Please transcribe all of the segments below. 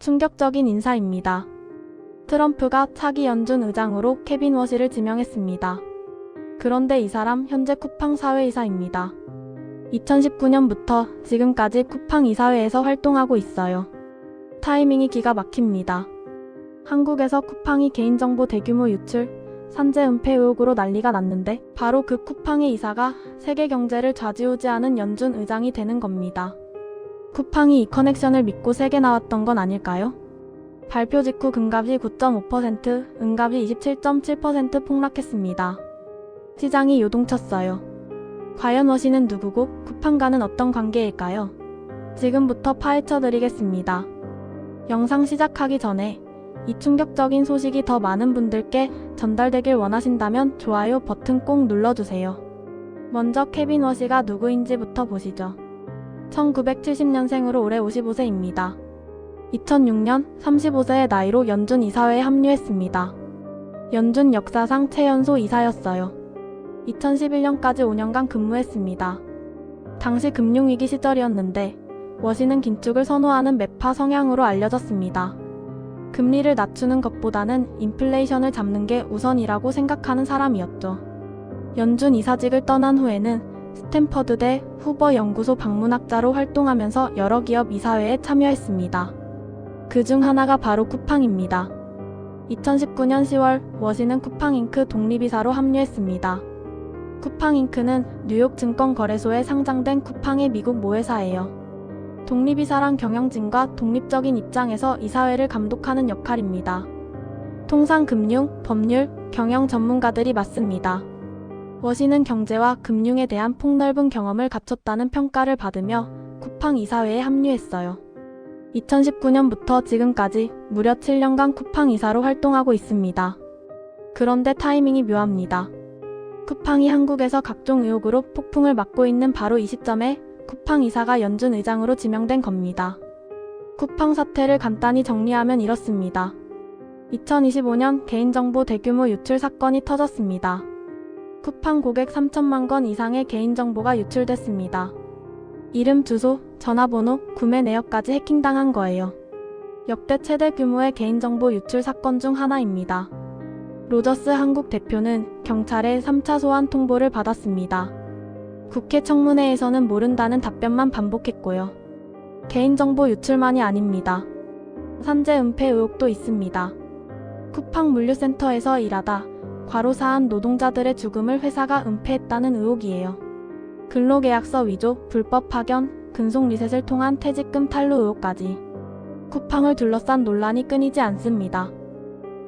충격적인 인사입니다. 트럼프가 차기 연준 의장으로 케빈 워시를 지명했습니다. 그런데 이 사람 현재 쿠팡 사회이사입니다. 2019년부터 지금까지 쿠팡 이사회에서 활동하고 있어요. 타이밍이 기가 막힙니다. 한국에서 쿠팡이 개인정보 대규모 유출, 산재 은폐 의혹으로 난리가 났는데 바로 그 쿠팡의 이사가 세계 경제를 좌지우지하는 연준 의장이 되는 겁니다. 쿠팡이 이 커넥션을 믿고 세게 나왔던 건 아닐까요? 발표 직후 금값이 9.5%, 은값이 27.7% 폭락했습니다. 시장이 요동쳤어요. 과연 워시는 누구고 쿠팡과는 어떤 관계일까요? 지금부터 파헤쳐 드리겠습니다. 영상 시작하기 전에 이 충격적인 소식이 더 많은 분들께 전달되길 원하신다면 좋아요 버튼 꼭 눌러주세요. 먼저 케빈 워시가 누구인지부터 보시죠. 1970년생으로 올해 55세입니다. 2006년 35세의 나이로 연준 이사회에 합류했습니다. 연준 역사상 최연소 이사였어요. 2011년까지 5년간 근무했습니다. 당시 금융위기 시절이었는데 워시는 긴축을 선호하는 매파 성향으로 알려졌습니다. 금리를 낮추는 것보다는 인플레이션을 잡는 게 우선이라고 생각하는 사람이었죠. 연준 이사직을 떠난 후에는 스탠퍼드대 후버 연구소 방문학자로 활동하면서 여러 기업 이사회에 참여했습니다. 그 중 하나가 바로 쿠팡입니다. 2019년 10월 워시는 쿠팡잉크 독립이사로 합류했습니다. 쿠팡잉크는 뉴욕 증권거래소에 상장된 쿠팡의 미국 모회사예요. 독립이사란 경영진과 독립적인 입장에서 이사회를 감독하는 역할입니다. 통상 금융, 법률, 경영 전문가들이 맡습니다. 워시는 경제와 금융에 대한 폭넓은 경험을 갖췄다는 평가를 받으며 쿠팡 이사회에 합류했어요. 2019년부터 지금까지 무려 7년간 쿠팡 이사로 활동하고 있습니다. 그런데 타이밍이 묘합니다. 쿠팡이 한국에서 각종 의혹으로 폭풍을 맞고 있는 바로 이 시점에 쿠팡 이사가 연준 의장으로 지명된 겁니다. 쿠팡 사태를 간단히 정리하면 이렇습니다. 2025년 개인정보 대규모 유출 사건이 터졌습니다. 쿠팡 고객 3천만 건 이상의 개인정보가 유출됐습니다. 이름, 주소, 전화번호, 구매 내역까지 해킹당한 거예요. 역대 최대 규모의 개인정보 유출 사건 중 하나입니다. 로저스 한국 대표는 경찰에 3차 소환 통보를 받았습니다. 국회 청문회에서는 모른다는 답변만 반복했고요. 개인정보 유출만이 아닙니다. 산재 은폐 의혹도 있습니다. 쿠팡 물류센터에서 일하다 과로사한 노동자들의 죽음을 회사가 은폐했다는 의혹이에요. 근로계약서 위조, 불법 파견, 근속 리셋을 통한 퇴직금 탈루 의혹까지. 쿠팡을 둘러싼 논란이 끊이지 않습니다.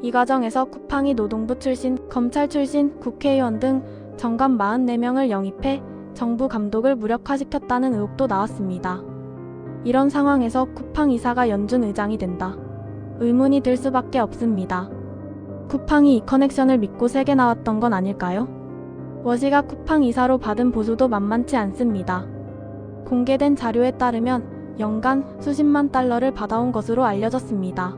이 과정에서 쿠팡이 노동부 출신, 검찰 출신, 국회의원 등 정관 44명을 영입해 정부 감독을 무력화시켰다는 의혹도 나왔습니다. 이런 상황에서 쿠팡 이사가 연준 의장이 된다. 의문이 들 수밖에 없습니다. 쿠팡이 이 커넥션을 믿고 세게 나왔던 건 아닐까요? 워시가 쿠팡 이사로 받은 보수도 만만치 않습니다. 공개된 자료에 따르면 연간 수십만 달러를 받아온 것으로 알려졌습니다.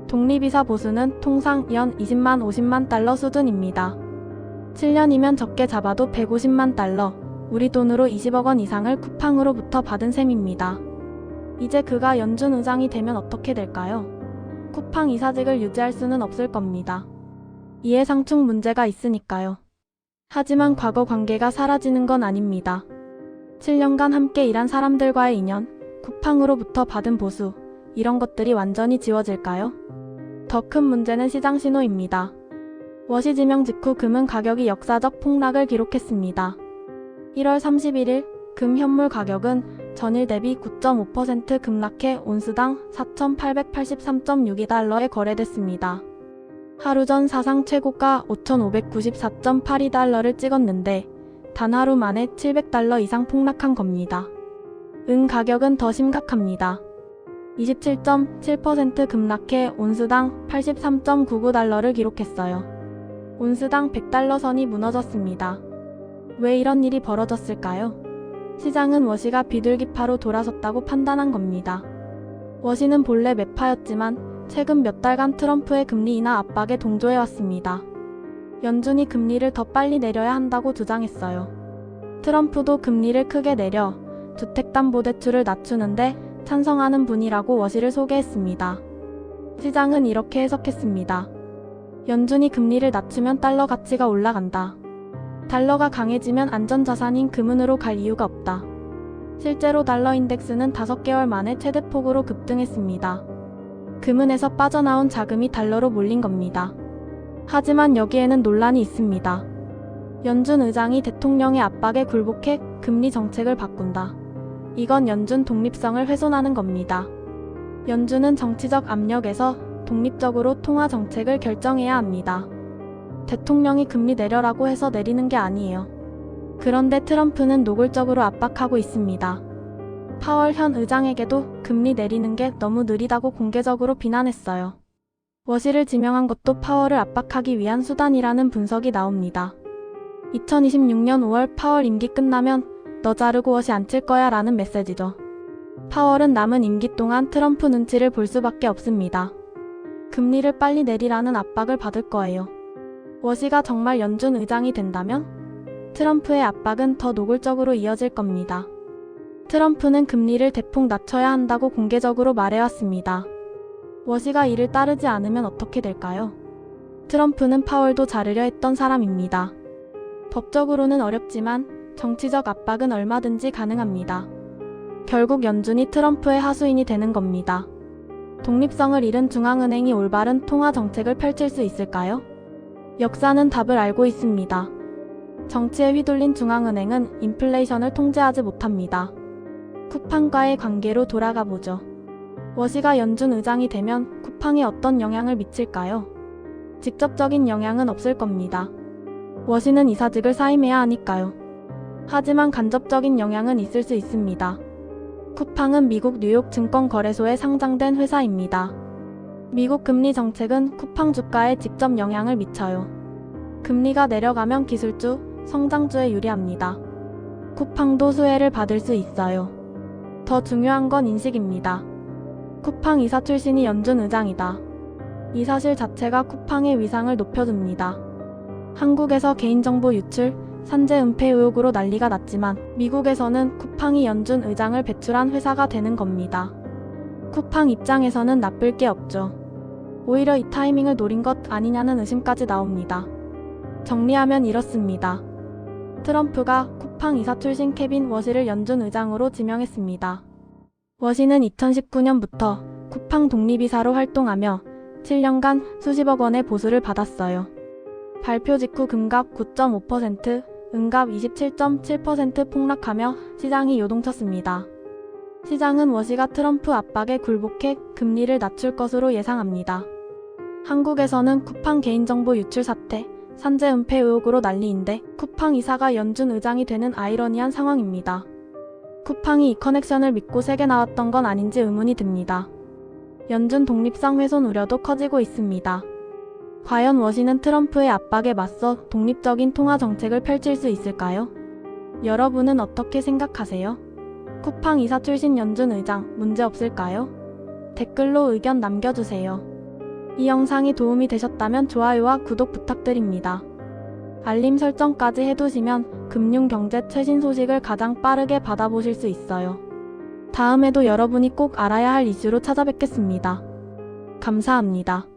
독립이사 보수는 통상 연 20만 50만 달러 수준입니다. 7년이면 적게 잡아도 150만 달러, 우리 돈으로 20억 원 이상을 쿠팡으로부터 받은 셈입니다. 이제 그가 연준 의장이 되면 어떻게 될까요? 쿠팡 이사직을 유지할 수는 없을 겁니다. 이해상충 문제가 있으니까요. 하지만 과거 관계가 사라지는 건 아닙니다. 7년간 함께 일한 사람들과의 인연, 쿠팡으로부터 받은 보수, 이런 것들이 완전히 지워질까요? 더 큰 문제는 시장 신호입니다. 워시 지명 직후 금은 가격이 역사적 폭락을 기록했습니다. 1월 31일 금 현물 가격은 전일 대비 9.5% 급락해 온스당 4,883.62달러에 거래됐습니다. 하루 전 사상 최고가 5,594.82달러를 찍었는데 단 하루 만에 700달러 이상 폭락한 겁니다. 은 가격은 더 심각합니다. 27.7% 급락해 온스당 83.99달러를 기록했어요. 온스당 100달러 선이 무너졌습니다. 왜 이런 일이 벌어졌을까요? 시장은 워시가 비둘기파로 돌아섰다고 판단한 겁니다. 워시는 본래 매파였지만 최근 몇 달간 트럼프의 금리 인하 압박에 동조해왔습니다. 연준이 금리를 더 빨리 내려야 한다고 주장했어요. 트럼프도 금리를 크게 내려 주택담보대출을 낮추는데 찬성하는 분이라고 워시를 소개했습니다. 시장은 이렇게 해석했습니다. 연준이 금리를 낮추면 달러 가치가 올라간다. 달러가 강해지면 안전자산인 금은으로 갈 이유가 없다. 실제로 달러 인덱스는 5개월 만에 최대폭으로 급등했습니다. 금은에서 빠져나온 자금이 달러로 몰린 겁니다. 하지만 여기에는 논란이 있습니다. 연준 의장이 대통령의 압박에 굴복해 금리 정책을 바꾼다. 이건 연준 독립성을 훼손하는 겁니다. 연준은 정치적 압력에서 독립적으로 통화 정책을 결정해야 합니다. 대통령이 금리 내려라고 해서 내리는 게 아니에요. 그런데 트럼프는 노골적으로 압박하고 있습니다. 파월 현 의장에게도 금리 내리는 게 너무 느리다고 공개적으로 비난했어요. 워시를 지명한 것도 파월을 압박하기 위한 수단이라는 분석이 나옵니다. 2026년 5월 파월 임기 끝나면 너 자르고 워시 안 칠 거야 라는 메시지죠. 파월은 남은 임기 동안 트럼프 눈치를 볼 수밖에 없습니다. 금리를 빨리 내리라는 압박을 받을 거예요. 워시가 정말 연준 의장이 된다면 트럼프의 압박은 더 노골적으로 이어질 겁니다. 트럼프는 금리를 대폭 낮춰야 한다고 공개적으로 말해왔습니다. 워시가 이를 따르지 않으면 어떻게 될까요? 트럼프는 파월도 자르려 했던 사람입니다. 법적으로는 어렵지만 정치적 압박은 얼마든지 가능합니다. 결국 연준이 트럼프의 하수인이 되는 겁니다. 독립성을 잃은 중앙은행이 올바른 통화 정책을 펼칠 수 있을까요? 역사는 답을 알고 있습니다. 정치에 휘둘린 중앙은행은 인플레이션을 통제하지 못합니다. 쿠팡과의 관계로 돌아가 보죠. 워시가 연준 의장이 되면 쿠팡에 어떤 영향을 미칠까요? 직접적인 영향은 없을 겁니다. 워시는 이사직을 사임해야 하니까요. 하지만 간접적인 영향은 있을 수 있습니다. 쿠팡은 미국 뉴욕 증권거래소에 상장된 회사입니다. 미국 금리 정책은 쿠팡 주가에 직접 영향을 미쳐요. 금리가 내려가면 기술주, 성장주에 유리합니다. 쿠팡도 수혜를 받을 수 있어요. 더 중요한 건 인식입니다. 쿠팡 이사 출신이 연준 의장이다. 이 사실 자체가 쿠팡의 위상을 높여줍니다. 한국에서 개인정보 유출, 산재 은폐 의혹으로 난리가 났지만 미국에서는 쿠팡이 연준 의장을 배출한 회사가 되는 겁니다. 쿠팡 입장에서는 나쁠 게 없죠. 오히려 이 타이밍을 노린 것 아니냐는 의심까지 나옵니다. 정리하면 이렇습니다. 트럼프가 쿠팡 이사 출신 케빈 워시를 연준 의장으로 지명했습니다. 워시는 2019년부터 쿠팡 독립이사로 활동하며 7년간 수십억 원의 보수를 받았어요. 발표 직후 금값 9.5%, 은값 27.7% 폭락하며 시장이 요동쳤습니다. 시장은 워시가 트럼프 압박에 굴복해 금리를 낮출 것으로 예상합니다. 한국에서는 쿠팡 개인정보 유출 사태, 산재 은폐 의혹으로 난리인데 쿠팡 이사가 연준 의장이 되는 아이러니한 상황입니다. 쿠팡이 이 커넥션을 믿고 세게 나왔던 건 아닌지 의문이 듭니다. 연준 독립성 훼손 우려도 커지고 있습니다. 과연 워시는 트럼프의 압박에 맞서 독립적인 통화 정책을 펼칠 수 있을까요? 여러분은 어떻게 생각하세요? 쿠팡 이사 출신 연준 의장 문제 없을까요? 댓글로 의견 남겨주세요. 이 영상이 도움이 되셨다면 좋아요와 구독 부탁드립니다. 알림 설정까지 해두시면 금융경제 최신 소식을 가장 빠르게 받아보실 수 있어요. 다음에도 여러분이 꼭 알아야 할 이슈로 찾아뵙겠습니다. 감사합니다.